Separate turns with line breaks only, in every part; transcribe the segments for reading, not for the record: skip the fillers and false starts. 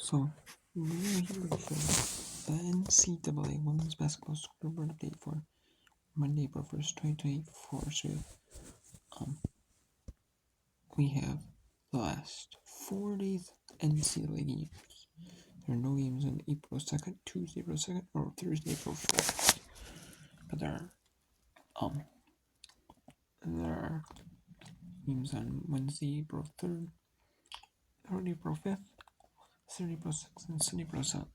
So, we're here for the NCAA Women's Basketball Scoreboard update for Monday, April 1st, 2024. So, we have the last 4 days of NCAA games. There are no games on April 2nd, Tuesday, April 2nd, or Thursday, April 4th. But there are games on Wednesday, April 3rd, Thursday, April 5th, Saturday, April 6th, and Sunday, April 7th.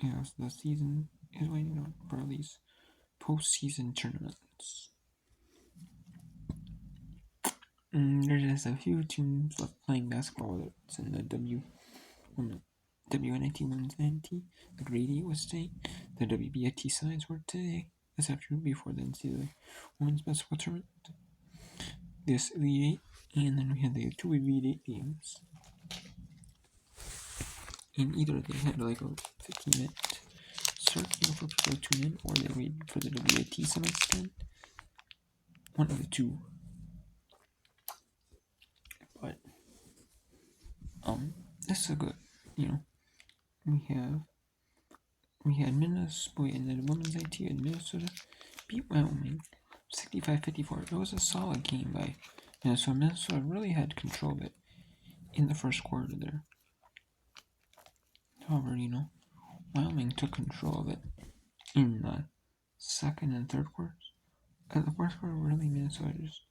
Yes, the season is waiting on for these postseason tournaments. There's just a few teams left playing basketball that's in the WNIT Women's NT. The Grade 8 was today. The WBIT sides were today, this afternoon, before the NCAA Women's Basketball Tournament. This Elite 8, and then we had the two Elite 8 games. And either they had like a 15-minute start for people to tune in, or they waited for the WIT semester. One of the two. But this is a good, we had Minnesota in the women's IT, and Minnesota beat Wyoming 65-54. It was a solid game by Minnesota. Minnesota really had control of it in the first quarter there. However, Wyoming took control of it in the second and third quarters. At the fourth quarter, really, Minnesota just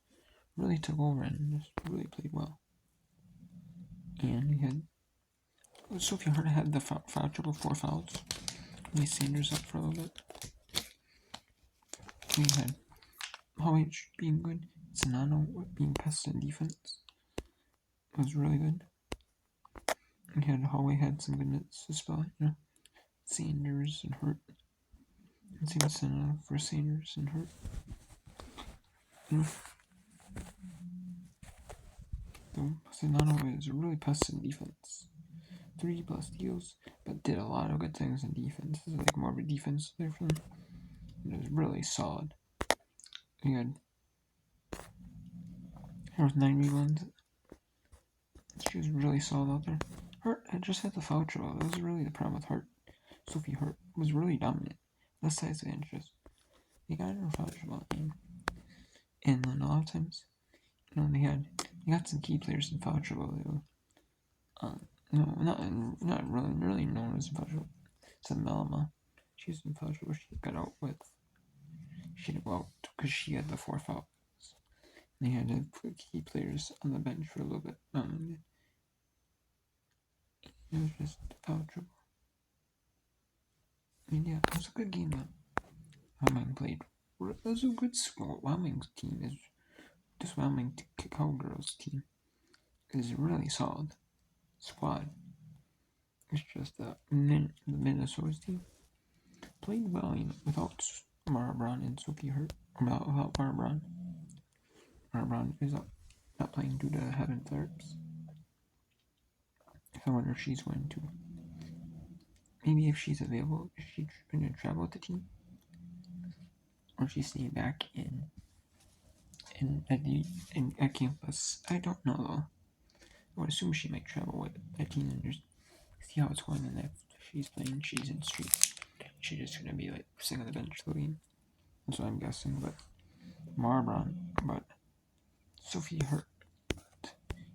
really took over and just really played well. And we had Sophie Hart had the foul trouble, 4 fouls. Lee Sanders up for a little bit. We had Howie being good. Zanano being pests in defense. It was really good. We had Howie had some good minutes as well, Sanders and Hurt. And same Zanano for Sanders and Hurt. Zanano is really pests in defense. 3+ steals, but did a lot of good things in defense. This is like more of a defense player for them. It was really solid. There was 9 rebounds. She was really solid out there. Hurt had just had the foul trouble. That was really the problem with Hurt. Sophie Hurt was really dominant. Less size advantages. They got her foul trouble, and then a lot of times, they got some key players in foul trouble. They were, not really known as foul trouble. It's a Melima. She was in foul trouble. She got out with. She had to go out because she had the 4 fouls. They had to put key players on the bench for a little bit. It was just foul trouble. Yeah, it was a good game though. Wyoming played. It was a good score. Wyoming's team is. This Wyoming Cowgirls team is a really solid squad. It's just the Minnesota's team played well, without Mara Brown and Sophie Hurt. Without Mara Brown. Mara Brown is not playing due to having flare-ups. I wonder if she's going to. Maybe if she's available, is she going to travel with the team? Or is she staying back at campus? I don't know though. I would assume she might travel with the team and just see how it's going, and if she's playing, she's in street. She's just going to be like sitting on the bench the game. That's what I'm guessing, but Mara Brown, but Sophie Hurt.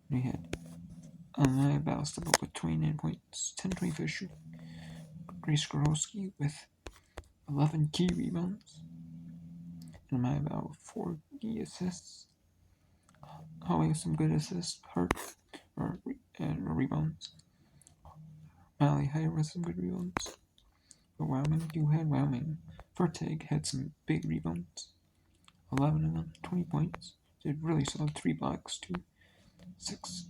We had Anaya Balstable with 29 points, 10-25 shooting. Grace Gorowski with 11 key rebounds. And Anaya Bal with 40 assists. Howie some good assists. Hurt and rebounds. Mally Hyder with some good rebounds. But Wyoming. Vertig had some big rebounds. 11 of them, 20 points. Did really solid. 3 blocks, 6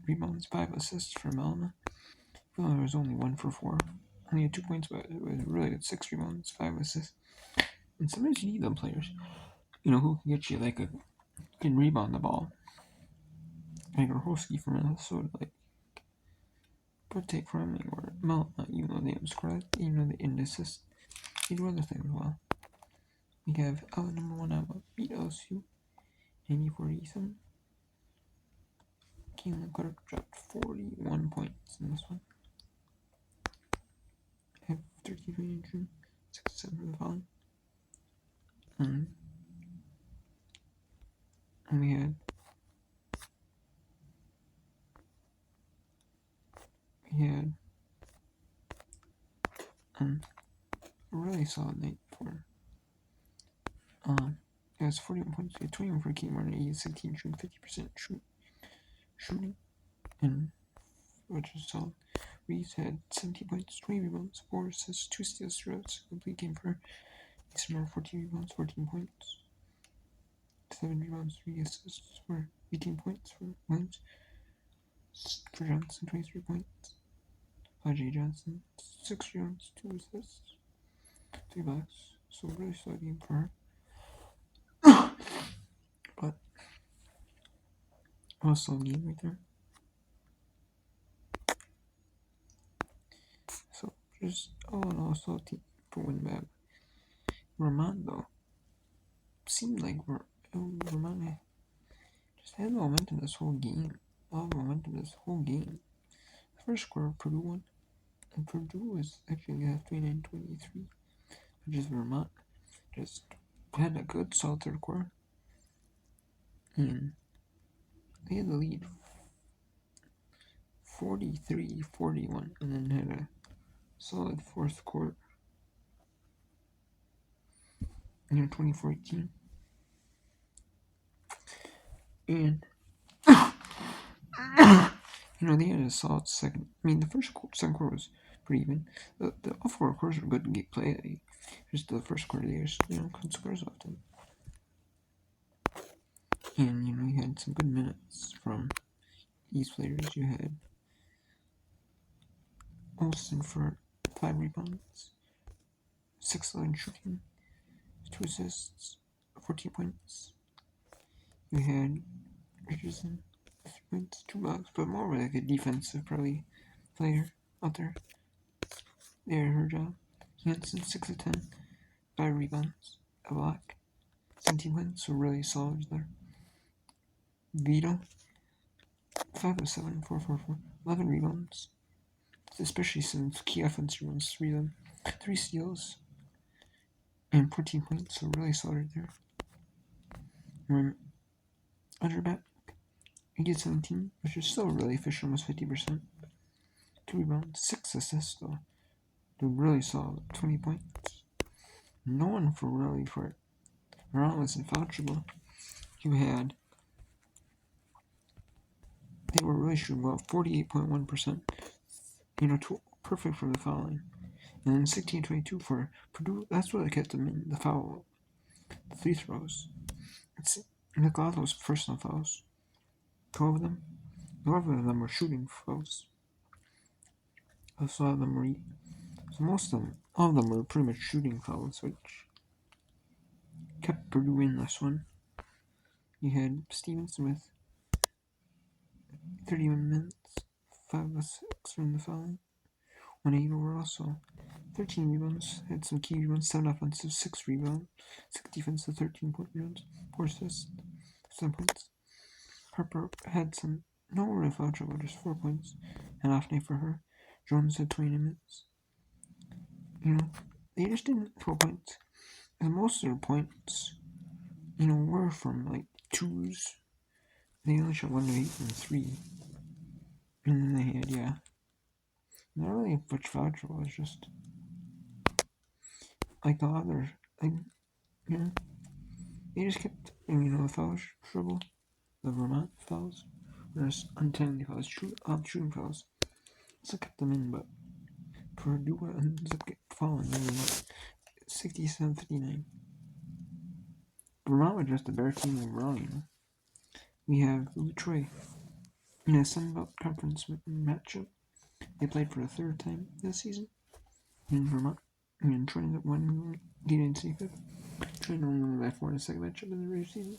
rebounds, 5 assists for Melina. Even though there was only 1 for 4. Only had 2 points, but it was really good. 6 rebounds, 5 assists. And sometimes you need them players, who can get you can rebound the ball. Like Rohoski from Minnesota, Vertig from me, or Melina, even though they don't score, even though they didn't assist. They do other things well. We have number 1 Alabama beat LSU 90-47. Caitlin Clark dropped 41 points, in this one. I have 13 in June, 6 7 for the following. And we had a really solid night for it was 41 points, we had 21 for Kate Martin, 8 16 shooting, 50% shooting, and which is solid. Reese had 17 points, 20 rebounds, 4 assists, 2 steals, 3 outs, complete game for her. Eastern 14 rebounds, 14 points, 7 rebounds, 3 assists for 18 points for Williams. For Johnson, 23 points. J. Johnson, 6 rebounds, 2 assists, 3 blocks. So really solid game for her. But a solid game right there. So just all in all, solid team for win back. Vermont though seemed like Vermont just had momentum this whole game. The first quarter, Purdue won, and Purdue was actually at 29-23. Just Vermont just had a good solid third quarter, and they had the lead 43-41, and then had a solid fourth quarter in 2014. And they had a solid second. I mean, the second quarter was pretty even. The all 4 quarters were good game play. Just the first quarter, they just couldn't score as often. And you had some good minutes from these players. You had Olsen for 5 rebounds, 6-11 shooting, 2 assists, 14 points. You had Richardson, 3 points, 2 blocks, but more like a defensive probably player out there. There, her job. Hansen, 6 of 10, 5 rebounds, a block, 17 points, so really solid there. Vito, 5 of 7, 4, 11 rebounds, especially since key offensive rebounds, 3 of them, 3 steals, and 14 points, so really solid there. Underback, he did 17, which is still really efficient, almost 50%. 2 rebounds, 6 assists though. They're really solid, 20 points. No one for it. Around was in foul trouble. They were really shooting well, 48.1%. Perfect for the fouling. And then 16-22 for Purdue. That's what kept them in the foul. The free throws. Look, all those personal fouls. 12 of them. 11 of them were shooting fouls. All of them were. So all of them were pretty much shooting fouls, which kept Purdue in this one. You had Stevenson with 31 minutes, 5 of 6 from the fouling. 1-8 overall, so 13 rebounds, had some key rebounds, 7 offensive, 6 rebounds, 6 defensive, 13 point rebounds, 4 assists, 7 points. Harper had no real foul trouble, just 4 points, and off night for her. Jones had 20 minutes. They just didn't 12 points. And most of their points, were from like 2s. They only shot 1 of 8 from 3. And then they had, not really much foul trouble, it's just like the others, they just kept, the foul trouble, the Vermont fouls, were just untimely fouls, shooting fouls, so kept them in, but Purdue ends up falling 67-59. Vermont was just a better team overall, We have Troy in a Sun Belt Conference matchup. They played for the 3rd time this season in Vermont, and Troy ended up winning. He didn't see fifth. Troy only won by 4 in the second matchup in the regular season,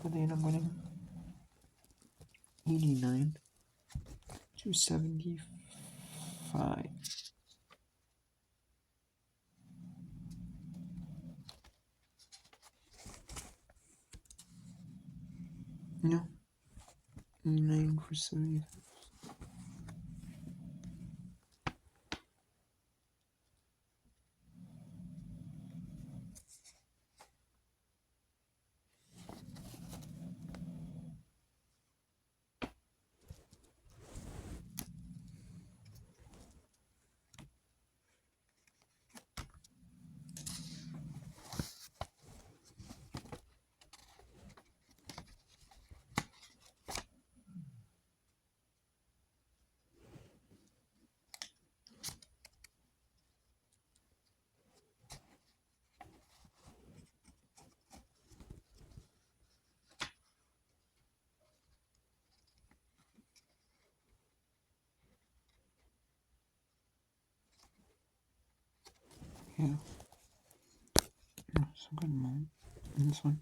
but they ended up winning 89-75. 89 for 75. have some good moment in this one.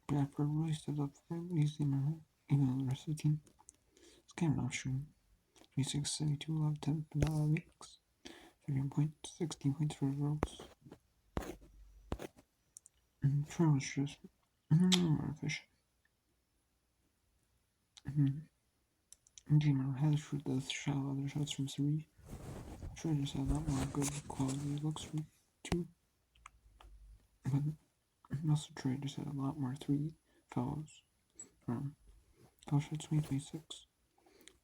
Bradford really stood up for at least the amount, even though the rest of the team is kind of not shooting. 26, 72, 11, 10, but not a lot of makes. 13 points, 16 points for the girls. And Troy was just more efficient. And Gmail has shoot the shot other shots from 3. Troy just had a lot more good quality looks from 2. But also Troy just had a lot more 3 fouls from foul shots 26.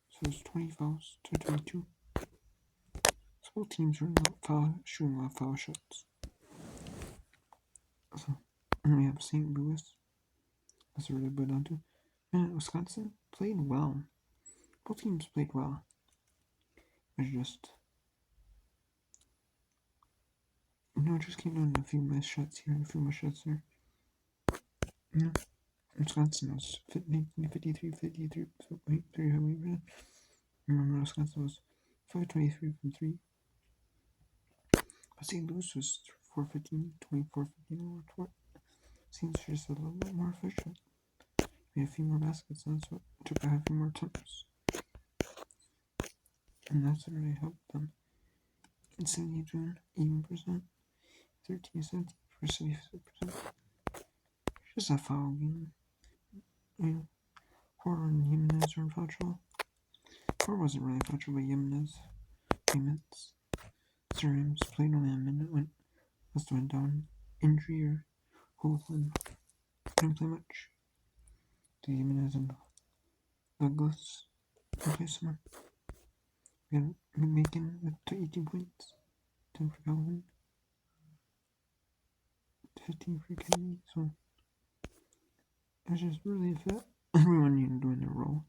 So it's 20 fouls to 22. So both teams are shooting a lot of foul shots. So, and we have St. Louis. That's a really good on to. And Wisconsin played well. Both teams played well. It's just, it just came down to a few missed shots here and a few missed shots there. Yeah. Wisconsin was 53, 3%. Remember, Wisconsin was 523 from 3. But St. Louis was 415, 24, 15, or 12. Seems just a little bit more efficient. We had a few more baskets, and that's what took a few more attempts. And that's what really helped them. And 72, 18%, 13, 17 for 76%. Just a foul game. Yeah. Porter and Jimenez are in foul trouble. Porter wasn't really foul trouble, but Jimenez, 3 minutes. Rams played only a minute when must went down. Injury or Hovland didn't play much. The Jimenez and Douglas play some more. We had McMakin with 18 points, 10 for Calvin, 15 for Kennedy. So it was just really fit. Everyone doing their role.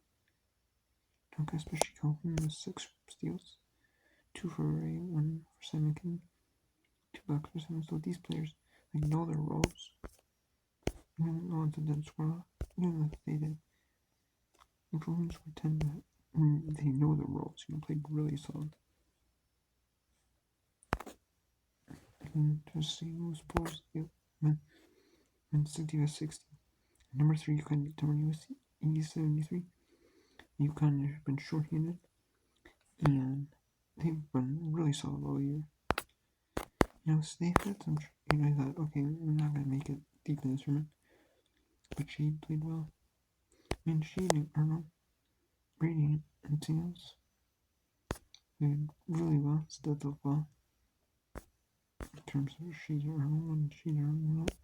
Okay, especially Calvin with 6 steals, 2 for Ray, 1 for Simon King, 2 blocks for Simon. So these players know their roles. No one didn't score. Even if they did. Improvements were 10 that they know the roles, played really solid. And just see who's pulls and 60. Number 3, UConn beat number 80-73. UConn has been shorthanded, and they've been really solid all year. So they had some, I thought, okay, we're not going to make it deep in this tournament. But Shade played well. And Shade and Arnold, Brady and Singles played really well, stepped up well. In terms of Shade and Arnold, and Shade and Arnold went up.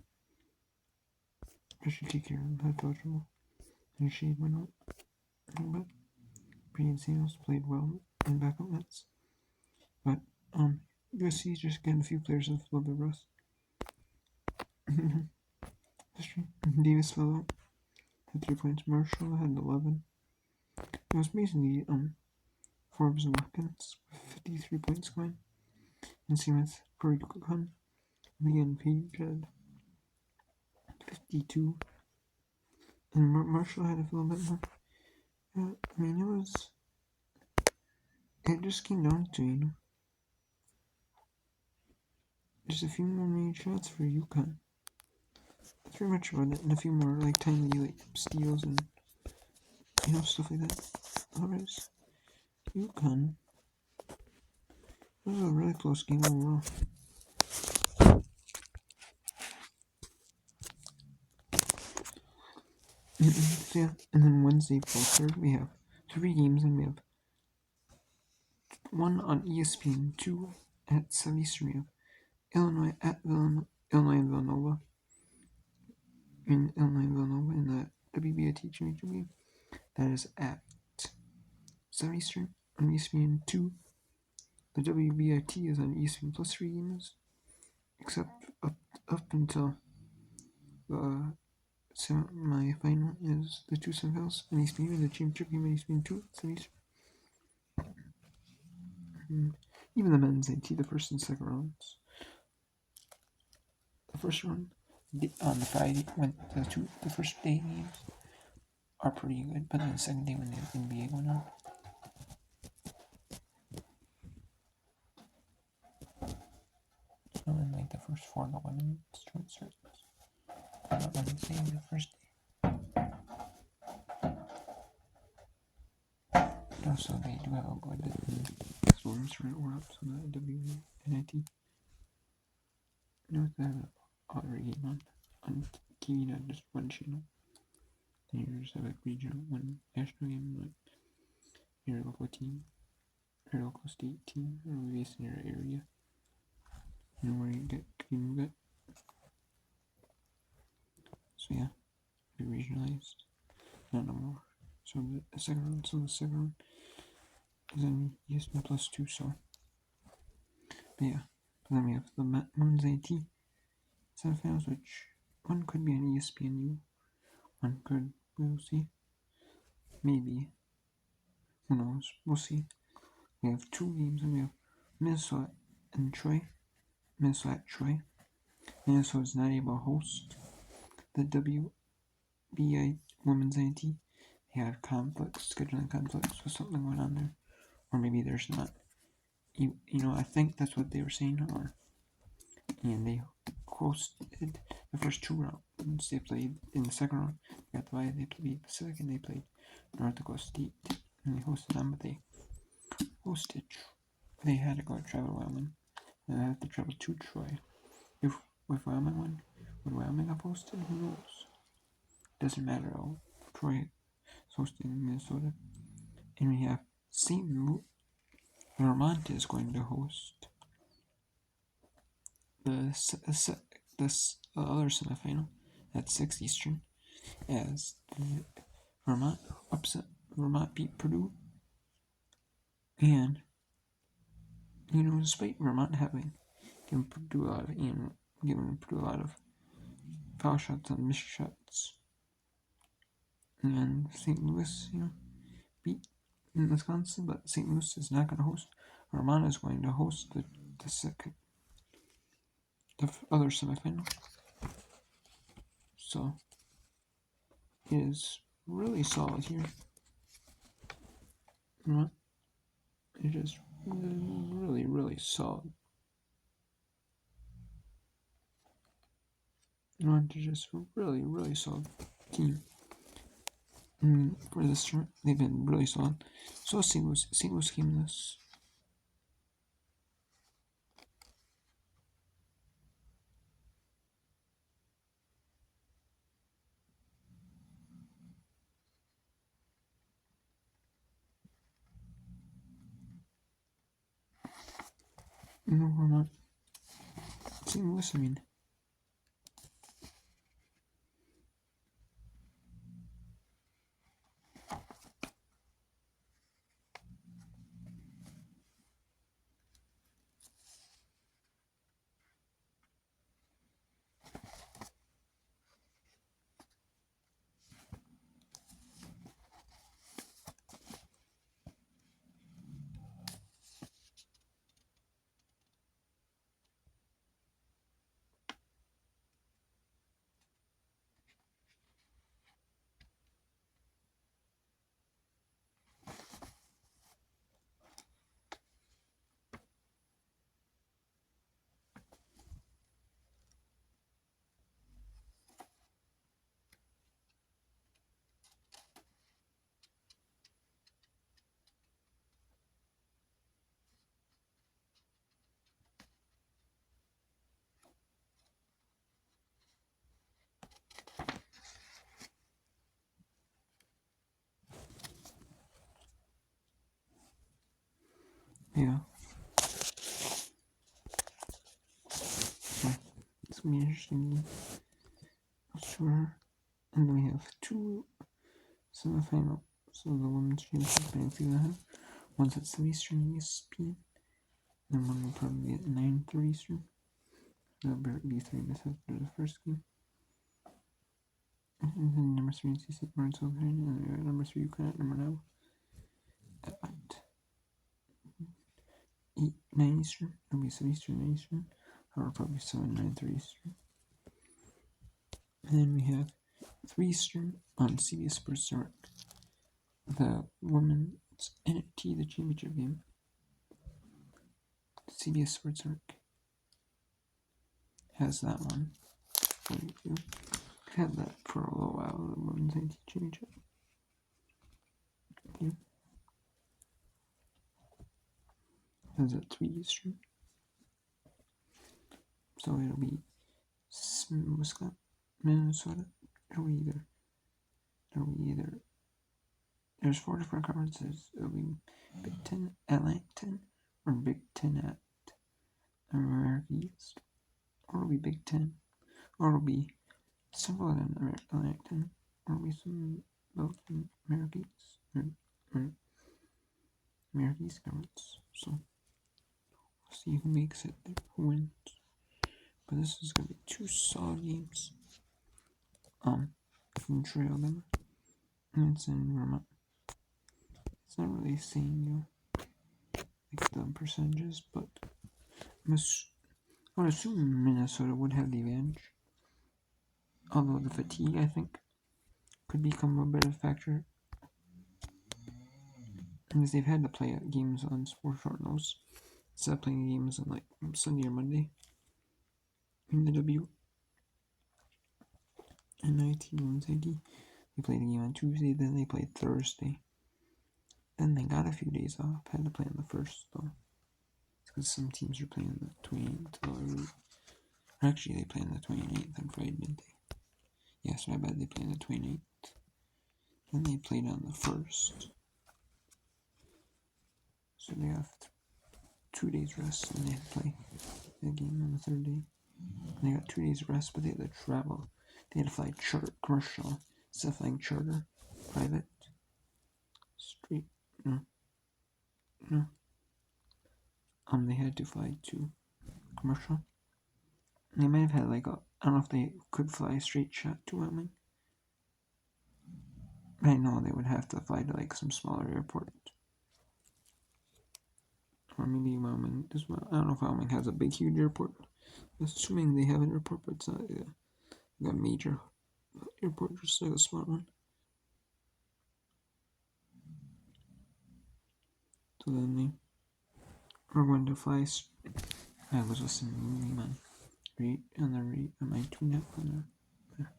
Especially kicker had foul trouble. And Shade went up. But Brady and Singles played well in backup nets. But USC is just getting a few players with a little bit of rust. Davis fell out. Had 3 points. Marshall had 11. It was basically Forbes and Watkins with 53 points going. And same with Corey Cookman. And again, Page had 52. And Marshall had a little bit more. It just came down to, just a few more made shots for UConn. That's pretty much about it. And a few more, tiny, steals and, stuff like that. Otherwise, UConn. This was a really close game overall. Yeah, and then Wednesday, April 3rd, we have 3 games, and we have 1 on ESPN, 2 at 7 Eastern. We have Illinois at Illinois and Villanova. In Illinois and Villanova in the WBIT championship game. That is at 7 Eastern on ESPN 2. The WBIT is on ESPN Plus 3 games, except up until the semi-final is the 2 semifinals on ESPN, the championship game on ESPN 2 at 7 Eastern. Even the men's AT, the first and second rounds. The first round on the Friday, the first day games are pretty good, but then the second day when the NBA went on. first four of the women's tournament starts on Wednesday, the first day. Also, they do have a good women's tournament world, so the WNIT. They have an other game on TV, not just one channel. Then you just have a regional, one national game, like your local team, your local state team, or based in your area. You know where you get it. So yeah, be regionalized. Not no more. So the second round is on ESPN plus 2. So, but yeah. But then we have the women's IT semifinals, which one could be on ESPNU, one could, we'll see. Maybe. Who knows? We'll see. We have two games, and we have Minnesota and Troy. Minnesota at Troy. Minnesota is not able to host the WBI women's IT. They have conflicts, scheduling conflicts with something going on there. Or maybe there's not. You know, I think that's what they were saying. And they hosted the first two rounds. They played in the second round. They got the bye. They played Pacific, and they played North Dakota State. And they hosted them, but they hosted. They had to go travel to Wyoming. And they had to travel to Troy. If Wyoming won, would Wyoming have hosted? Who knows? Doesn't matter. Troy is hosting Minnesota. And we have St. Louis. Vermont is going to host the other semifinal at 6 Eastern, as Vermont beat Purdue. And, you know, despite Vermont having given Purdue a lot of foul shots and missed shots, and St. Louis, you know, beat in Wisconsin, but St. Louis is not going to host. Vermont is going to host the other semifinal. So it is really solid here. It is really, really solid. It's just really, really solid team. For this tournament, they've been really solid. So St. Louis came this. No, we're not. St. Louis, I mean. Yeah. It's going to be interesting. Sure. And then we have two semifinals. So the women's championship, I think we have. One's at 7 Eastern ESPN. And one will probably be at 9:30 Eastern. That'll be 3 minutes after the first game. And then number 3 NC State Martin and number 3 UConn at number 9 at 9 Eastern. It'll be 7 Eastern, 9 Eastern. Or probably 7, 9:30 Eastern. And then we have 3 Eastern on CBS Sports Network. The women's NIT, the championship game. CBS Sports Network. has that one. Had that for a little while, the women's NCAA championship. Okay. Has a 3 Eastern. So it'll be Wisconsin, Minnesota. It'll be either. There's 4 different conferences. It'll be Big Ten, Atlantic 10, or Big Ten at America East, or it'll be Big Ten, or it'll be several of them Atlantic 10, or it'll be some both in America East, or America East conference. So we'll see who makes it, who wins. But this is gonna be 2 solid games. In Troy, Alabama, and it's in Vermont. It's not really saying like the percentages, but I would assume Minnesota would have the advantage. Although the fatigue, I think, could become a bit of a factor, because they've had to play games on Sports Short Nose instead of playing games on like Sunday or Monday in the W. And 19 they played a game on Tuesday, then they played Thursday. Then they got a few days off, had to play on the 1st though. It's because some teams are playing the 28th. Actually, they play on the 28th on Friday, didn't they? Yes, my bad, they played on the 28th. Then they played on the 1st. So they have 2 days rest, and they have to play the game on the 3rd day. And they got 2 days rest, but they had to travel. They had to fly commercial instead of flying charter, private, straight. No. They had to fly to commercial. They might have had like I don't know if they could fly a straight shot to Wyoming. I know they would have to fly to like some smaller airport. Or maybe Wyoming as well. I don't know if Wyoming has a big, huge airport. Assuming they have an airport, but it's not a major airport, just like a small one. So then they are going to fly. I was listening to the movie, man. On my tune up on there.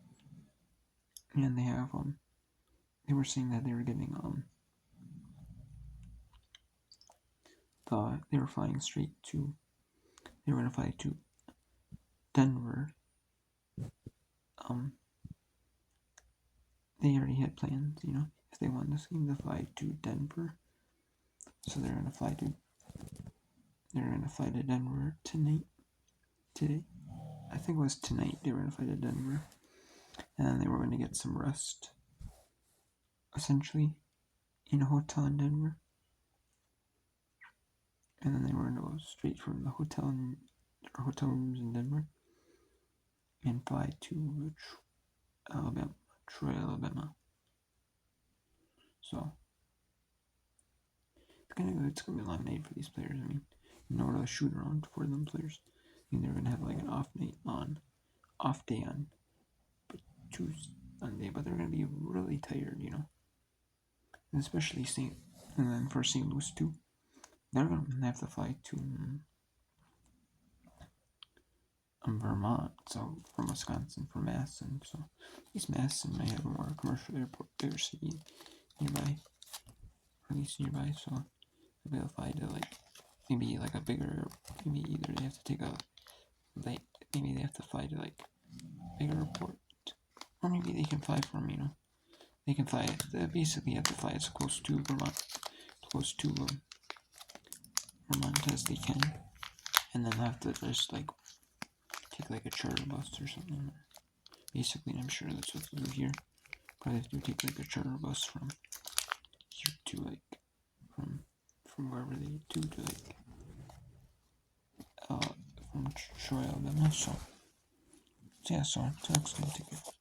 And they have they were saying that they were getting they were flying straight to, they were gonna fly to Denver. They already had plans, if they won this game to fly to Denver. So they're gonna fly to Denver today. I think it was tonight they were gonna fly to Denver. And then they were gonna get some rest, essentially, in a hotel in Denver. And then they were gonna go straight from the hotel rooms in Denver and fly to Troy, Alabama. So it's gonna be a long night for these players. I mean, to shoot around for them players. I think they're gonna have like an off day on Tuesday, but they're gonna be really tired, and especially for St. Louis too. They're gonna have to fly to Vermont, so from Wisconsin, from Madison. So at least Madison might have a more commercial airport, bigger city nearby, or at least nearby. So they'll be able to fly to maybe a bigger. Maybe either they have to take maybe they have to fly to bigger airport, or maybe they can fly from they can fly. They basically have to fly as close to Vermont as they can, and then have to just take a charter bus or something. Basically, I'm sure that's what they do here. Probably have to take a charter bus from here to from wherever they do to from Troy, Alabama. So yeah, so it's next time. Take care.